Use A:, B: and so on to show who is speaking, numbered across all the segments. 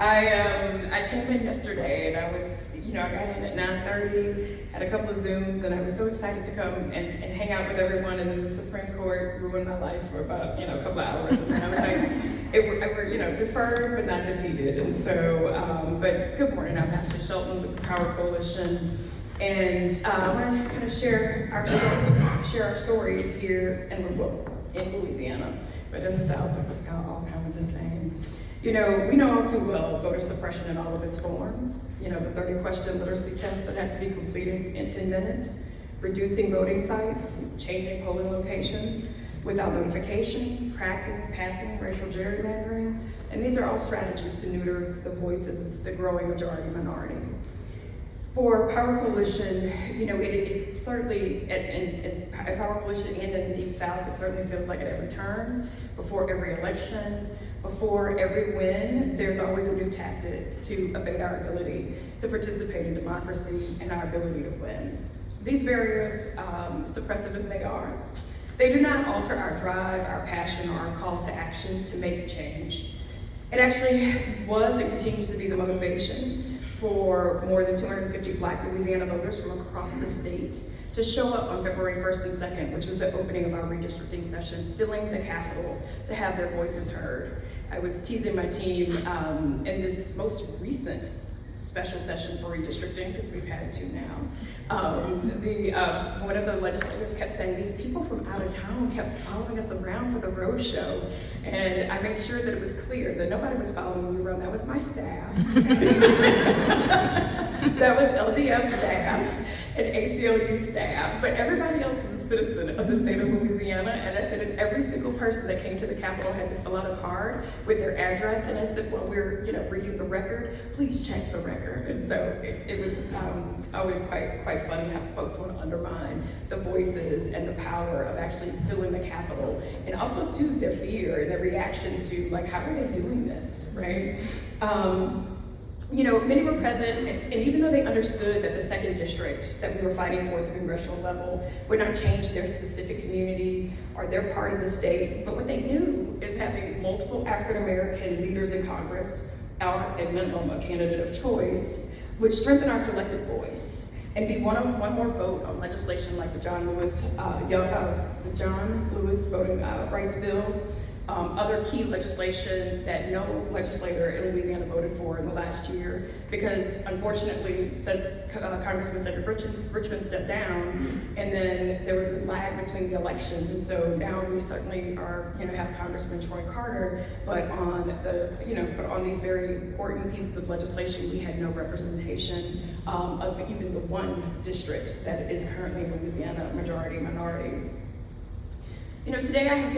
A: I came in yesterday and I got in at 9:30, had a couple of Zooms, and I was so excited to come and hang out with everyone. And then the Supreme Court ruined my life for about a couple of hours, and then I was like, we're deferred but not defeated. And so, but good morning, I'm Pastor Shelton with the Power Coalition, and I want to kind of share our story here in Louisiana, but in the South it was all kind of the same. We know all too well voter suppression in all of its forms. The 30-question literacy test that had to be completed in 10 minutes, reducing voting sites, changing polling locations without notification, cracking, packing, racial gerrymandering, and these are all strategies to neuter the voices of the growing majority minority. For Power Coalition, it certainly, at Power Coalition and in the Deep South, it certainly feels like at every turn, before every election, before every win, there's always a new tactic to abate our ability to participate in democracy and our ability to win. These barriers, suppressive as they are, they do not alter our drive, our passion, or our call to action to make change. It actually was and continues to be the motivation for more than 250 Black Louisiana voters from across the state to show up on February 1st and 2nd, which was the opening of our redistricting session, filling the Capitol to have their voices heard. I was teasing my team in this most recent special session for redistricting, because we've had two now. One of the legislators kept saying, these people from out of town kept following us around for the road show. And I made sure that it was clear that nobody was following me around. That was my staff. That was LDF staff and ACLU staff, but everybody else was a citizen of the state of Louisiana. And I said, and every single person that came to the Capitol had to fill out a card with their address. And I said, while we're reading the record, please check the record. And so it was always quite funny how folks want to undermine the voices and the power of actually filling the Capitol, and also too their fear and their reaction to how are they doing this, right? Many were present, and even though they understood that the second district that we were fighting for at the congressional level would not change their specific community or their part of the state, but what they knew is having multiple African American leaders in Congress, or at minimum a candidate of choice, would strengthen our collective voice and be one more vote on legislation like the John Lewis Voting Rights Bill, other key legislation that no legislator in Louisiana voted for in the last year, because unfortunately, Congressman Cedric Richmond stepped down, and then there was a lag between the elections, and so now we certainly have Congressman Troy Carter, but on these very important pieces of legislation, we had no representation of even the one district that is currently in Louisiana majority minority. Today I don't,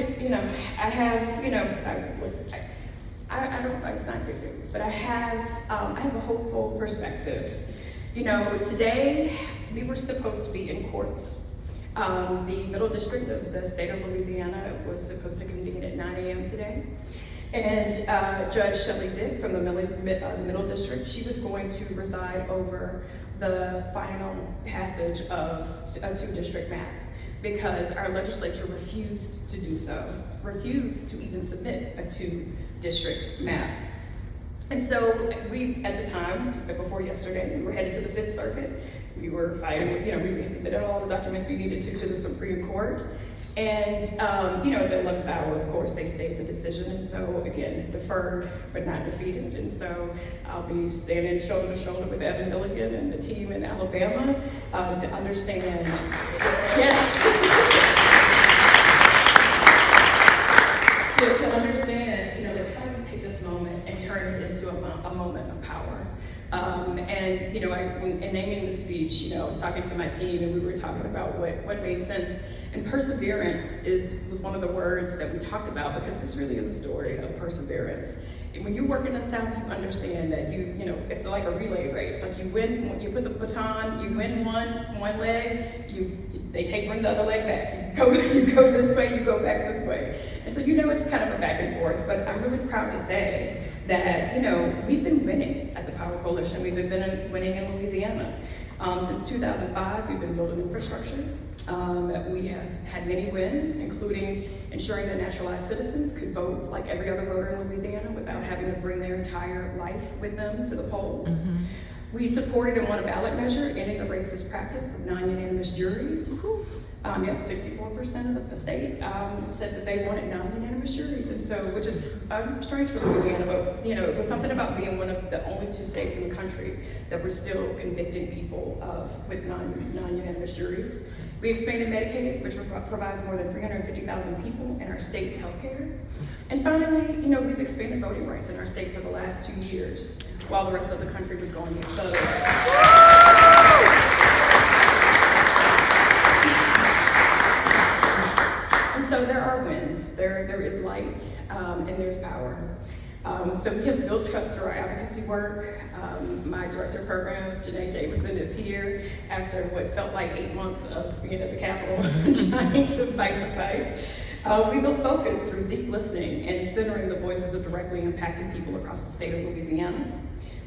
A: it's not good news, but I have a hopeful perspective. Today we were supposed to be in court. The Middle District of the state of Louisiana was supposed to convene at 9 a.m. today. And Judge Shelley Dick from the Middle District, she was going to preside over the final passage of a two-district map, because our legislature refused to do so, refused to even submit a two-district map. And so we, at the time, before yesterday, we were headed to the Fifth Circuit. We were fighting, we submitted all the documents we needed to the Supreme Court. And, at the 11th hour, of course, they stayed the decision. And so, again, deferred, but not defeated. And so I'll be standing shoulder to shoulder with Evan Milligan and the team in Alabama to understand to understand, that how do we take this moment and turn it into a moment of power. In naming the speech, I was talking to my team, and we were talking about what made sense. And perseverance was one of the words that we talked about, because this really is a story of perseverance. And when you work in the South, you understand that it's like a relay race. Like you put the baton, you win one leg, they bring the other leg back. You go this way, you go back this way. And so it's kind of a back and forth, but I'm really proud to say that, we've been winning at the Power Coalition. We've been winning in Louisiana. Since 2005, we've been building infrastructure. We have had many wins, including ensuring that naturalized citizens could vote like every other voter in Louisiana without having to bring their entire life with them to the polls. Mm-hmm. We supported and won a ballot measure ending the racist practice of non-unanimous juries. 64% of the state said that they wanted non-unanimous juries, and so, which is strange for Louisiana, but it was something about being one of the only 2 states in the country that were still convicting people with non-unanimous juries. We expanded Medicaid, which provides more than 350,000 people in our state health care. And finally, we've expanded voting rights in our state for the last 2 years, while the rest of the country was going the other way. So there are wins, there is light, and there's power. So we have built trust through our advocacy work. My director of programs, Janae Jameson, is here after what felt like 8 months of being at the Capitol trying to fight the fight. We built focus through deep listening and centering the voices of directly impacted people across the state of Louisiana.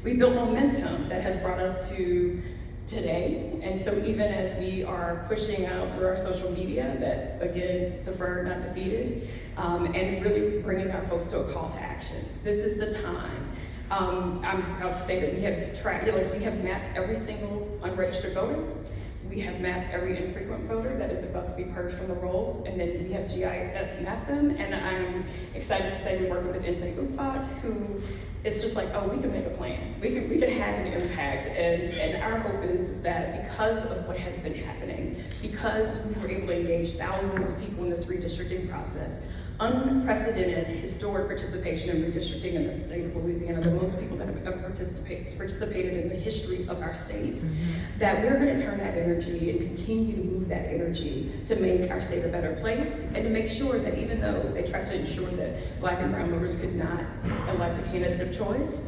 A: We built momentum that has brought us to today, and so even as we are pushing out through our social media that, again, deferred, not defeated, and really bringing our folks to a call to action. This is the time. I'm proud to say that we have mapped every single unregistered voter. We have mapped every infrequent voter that is about to be purged from the rolls, and then we have GIS mapped them, and I'm excited to say we're working with NSA UFAT, who is just like, oh, we can make a plan. We can have an impact, and our hope is that because of what has been happening, because we were able to engage thousands of people in this redistricting process, unprecedented historic participation in redistricting in the state of Louisiana, the most people that have ever participated in the history of our state, that we're going to turn that energy and continue to move that energy to make our state a better place, and to make sure that even though they tried to ensure that Black and brown voters could not elect a candidate of choice,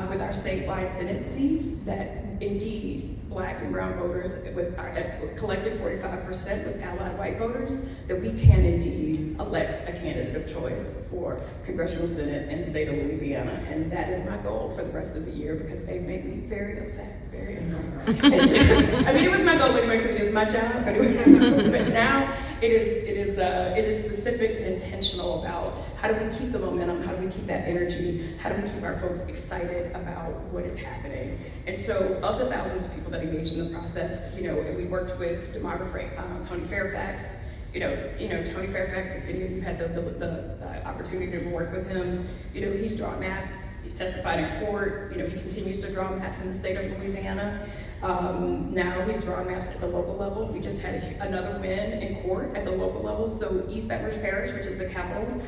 A: with our statewide Senate seat, that indeed Black and brown voters with our collective 45% with allied white voters, that we can indeed elect a candidate of choice for Congressional Senate in the state of Louisiana. And that is my goal for the rest of the year, because they've made me very upset, very angry. It was my goal anyway, because it is my job, but now it is specific and intentional about how do we keep the momentum, how do we keep that energy, how do we keep our folks excited about what is happening. And so of the thousands of people that engaged in the process, we worked with demographer Tony Fairfax. Tony Fairfax, if any of you had the opportunity to work with him, he's drawn maps, he's testified in court, he continues to draw maps in the state of Louisiana. Now he's drawing maps at the local level. We just had another win in court at the local level. So East Baton Rouge Parish, which is the capital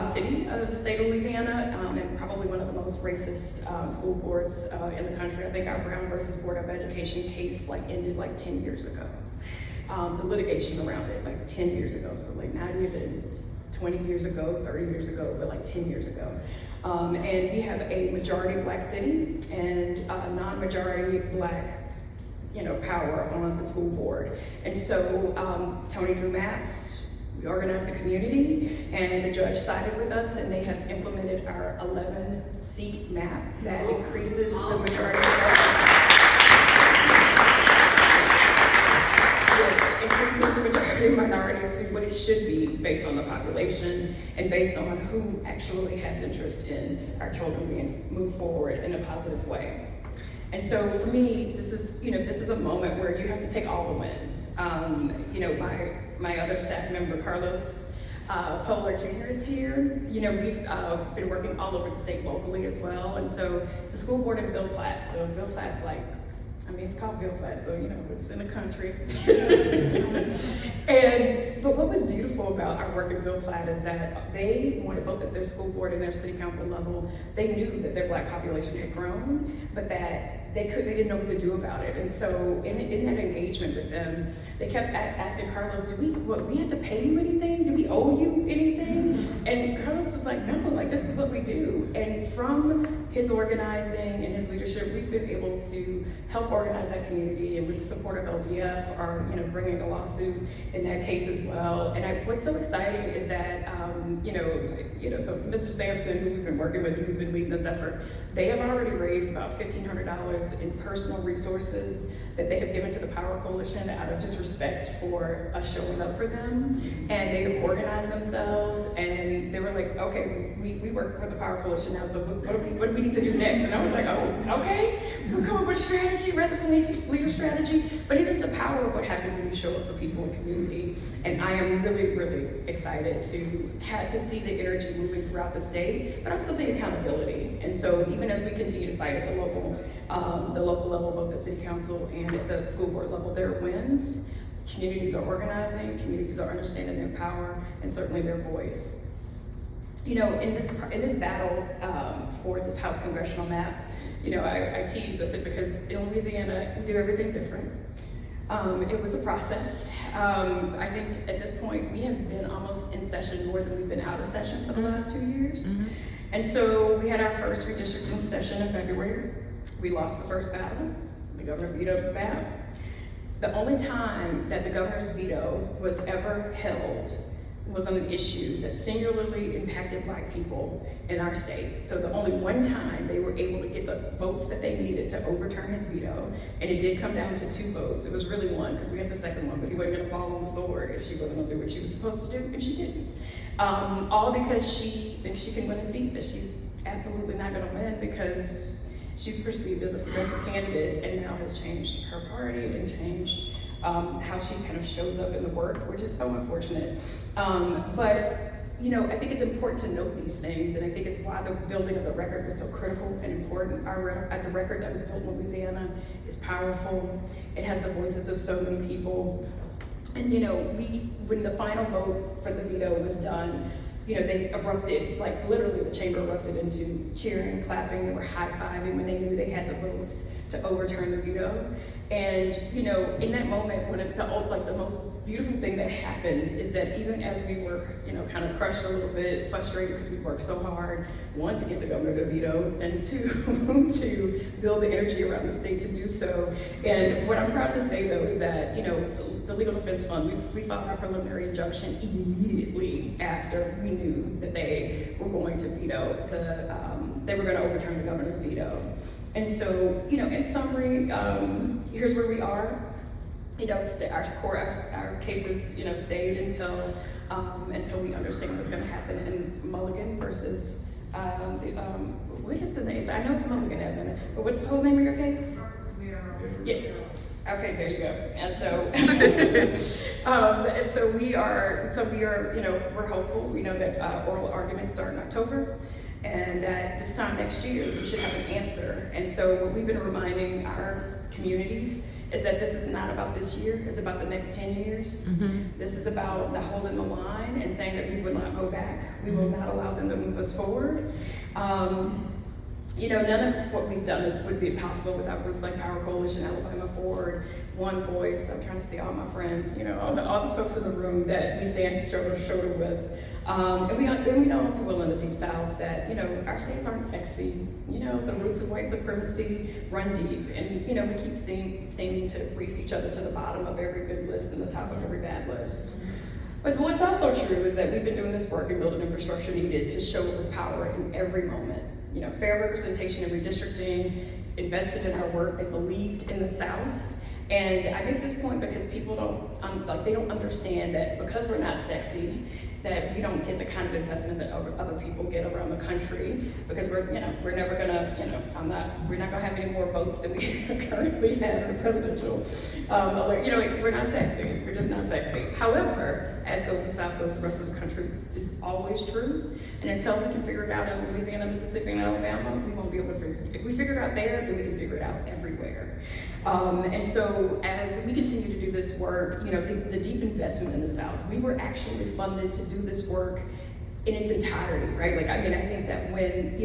A: city of the state of Louisiana, and probably one of the most racist school boards in the country. I think our Brown versus Board of Education case ended 10 years ago. The litigation around it 10 years ago. So not even 20 years ago, 30 years ago, but 10 years ago. And we have a majority Black city and a non-majority Black power on the school board. And so Tony drew maps, we organized the community, and the judge sided with us, and they have implemented our 11-seat map that increases the majority increases the majority minority to what it should be based on the population and based on who actually has interest in our children being moved forward in a positive way. And so for me, this is a moment where you have to take all the wins. My other staff member, Carlos Polar Jr. is here. We've been working all over the state locally as well. And so the school board in Ville Platte, so Ville Platte's it's called Ville Platte, so it's in the country. But what was beautiful about our work in Ville Platte is that they wanted, both at their school board and their city council level, they knew that their Black population had grown, but that they didn't know what to do about it. And so in that engagement with them, they kept asking Carlos, do we have to pay you anything? Do we owe you anything? And Carlos was like, no, this is what we do. And from his organizing and his leadership, we've been able to help organize that community, and with the support of LDF, are bringing a lawsuit in that case as well. And what's so exciting is that Mr. Sampson, who we've been working with, who's been leading this effort, they have already raised about $1,500 in personal resources that they have given to the Power Coalition out of just respect for us showing up for them. And they have organized themselves, and they were like, okay, we work for the Power Coalition now, so what do we need to do next? And I was like, oh, okay, we'll come up with a strategy, resident leader strategy, but it is the power of what happens when you show up for people in community. And I am really, really excited to see the energy moving throughout the state, but also the accountability. And so even as we continue to fight at the local level, both the city council and at the school board level, there are wins. Communities are organizing, communities are understanding their power, and certainly their voice. In this battle for this House congressional map, I tease, I said, because in Louisiana, we do everything different. It was a process. I think at this point, we have been almost in session more than we've been out of session for the last 2 years. Mm-hmm. And so we had our first redistricting session in February. We lost the first battle. The governor vetoed the map. The only time that the governor's veto was ever held was on an issue that singularly impacted Black people in our state. So the only one time they were able to get the votes that they needed to overturn his veto, and it did come down to 2 votes. It was really 1, because we had the second one, but he wasn't gonna fall on the sword if she wasn't gonna do what she was supposed to do, and she didn't. All because she thinks she can win a seat that she's absolutely not gonna win, because she's perceived as a progressive candidate and now has changed her party and changed how she kind of shows up in the work, which is so unfortunate. But I think it's important to note these things, and I think it's why the building of the record was so critical and important. The record that was built in Louisiana is powerful. It has the voices of so many people. And when the final vote for the veto was done, they erupted, like literally the chamber erupted into cheering, clapping, they were high-fiving when they knew they had the votes to overturn the veto. And in that moment, the most beautiful thing that happened is that even as we were, kind of crushed a little bit, frustrated because we worked so hard, 1, to get the governor to veto, and 2, to build the energy around the state to do so. And what I'm proud to say though is that, the Legal Defense Fund, we filed our preliminary injunction immediately after we knew that they were going to veto they were going to overturn the governor's veto. And so, in summary, here's where we are. Our cases, stayed until we understand what's going to happen in Mulligan versus what is the name? I know it's Mulligan, Edmund, but what's the whole name of your case? Yeah. Okay, there you go. And so, we are, we're hopeful. We know that oral arguments start in October, and that this time next year we should have an answer. And so what we've been reminding our communities is that this is not about this year, it's about the next 10 years. Mm-hmm. This is about the holding the line and saying that we will not go back. We will not allow them to move us forward. None of what we've done would be possible without groups like Power Coalition, Alabama Forward, One Voice. I'm trying to see all my friends, all the folks in the room that we stand shoulder to shoulder with. And we know too well in the Deep South that, our states aren't sexy. The roots of white supremacy run deep. And, we keep seeming to race each other to the bottom of every good list and the top of every bad list. But what's also true is that we've been doing this work and building infrastructure needed to show up with power in every moment. Fair representation and redistricting, invested in our work, they believed in the South. And I make this point because people don't understand that because we're not sexy, that we don't get the kind of investment that other people get around the country, because we're never gonna, we're not gonna have any more votes than we currently have in the presidential, we're not sexy, we're just not sexy. However, as goes the South, goes the rest of the country is always true. And until we can figure it out in Louisiana, Mississippi, and Alabama, we won't be able to figure it out. If we figure it out there, then we can figure it out everywhere. And so as we continue to do this work, the deep investment in the South, we were actually funded to do this work in its entirety, right? I think that when,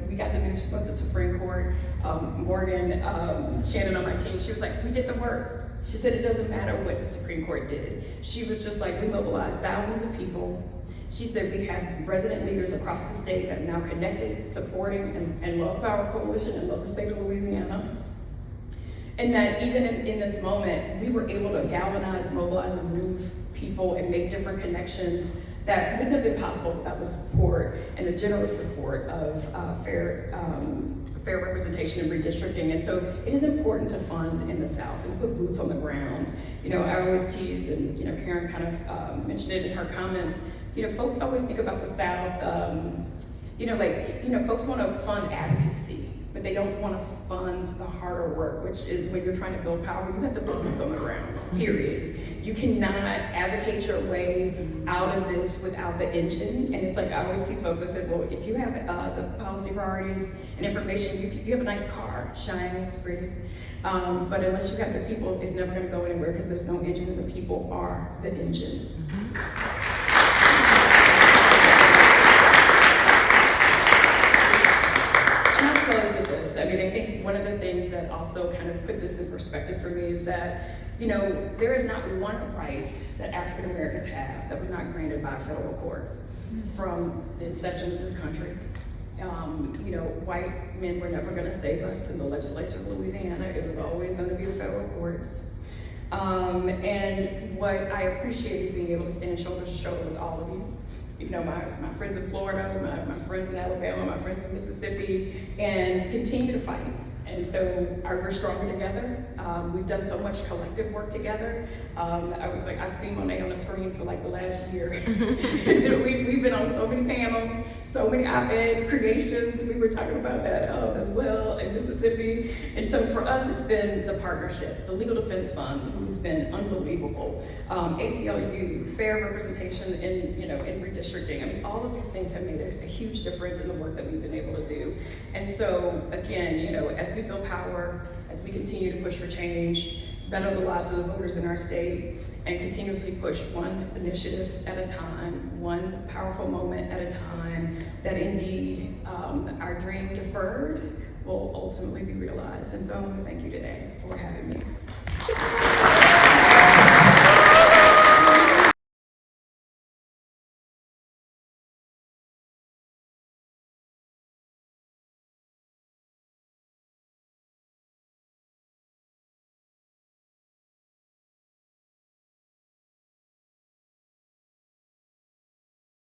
A: we got the news from the Supreme Court, Morgan, Shannon on my team, she was like, we did the work. She said it doesn't matter what the Supreme Court did. She was just like, we mobilized thousands of people. She said we have resident leaders across the state that are now connected, supporting, and love Power Coalition and love the state of Louisiana. And that even in this moment, we were able to galvanize, mobilize, and move people and make different connections that wouldn't have been possible without the support and the generous support of fair representation and redistricting. And so it is important to fund in the South and put boots on the ground. You know, I always tease, and you know, Karen kind of mentioned it in her comments. You know, folks always think about the South. Folks want to fund advocacy, but they don't want to fund the harder work, which is when you're trying to build power, you have to put boots on the ground, period. You cannot advocate your way out of this without the engine. And it's like, I always tease folks, I said, well, if you have the policy priorities and information, you have a nice car, it's shiny, it's pretty. But unless you have the people, it's never going to go anywhere because there's no engine, and the people are the engine. I mean, I think one of the things that also kind of put this in perspective for me is that, you know, there is not one right that African Americans have that was not granted by a federal court from the inception of this country. You know, white men were never going to save us in the legislature of Louisiana. It was always going to be the federal courts. And what I appreciate is being able to stand shoulder to shoulder with all of you. You know, my friends in Florida, my friends in Alabama, my friends in Mississippi, and continue to fight. And so we're stronger together. We've done so much collective work together. I was like, I've seen Monet on the screen for like the last year. We've been on so many panels, so many op-ed creations. We were talking about that as well in Mississippi. And so for us, it's been the partnership, the Legal Defense Fund, who's been unbelievable. ACLU, fair representation in redistricting. I mean, all of these things have made a huge difference in the work that we've been able to do. And so again, you know, as we build power, as we continue to push for change, better the lives of the voters in our state, and continuously push one initiative at a time, one powerful moment at a time, that indeed our dream deferred will ultimately be realized. And so I want to thank you today for having me.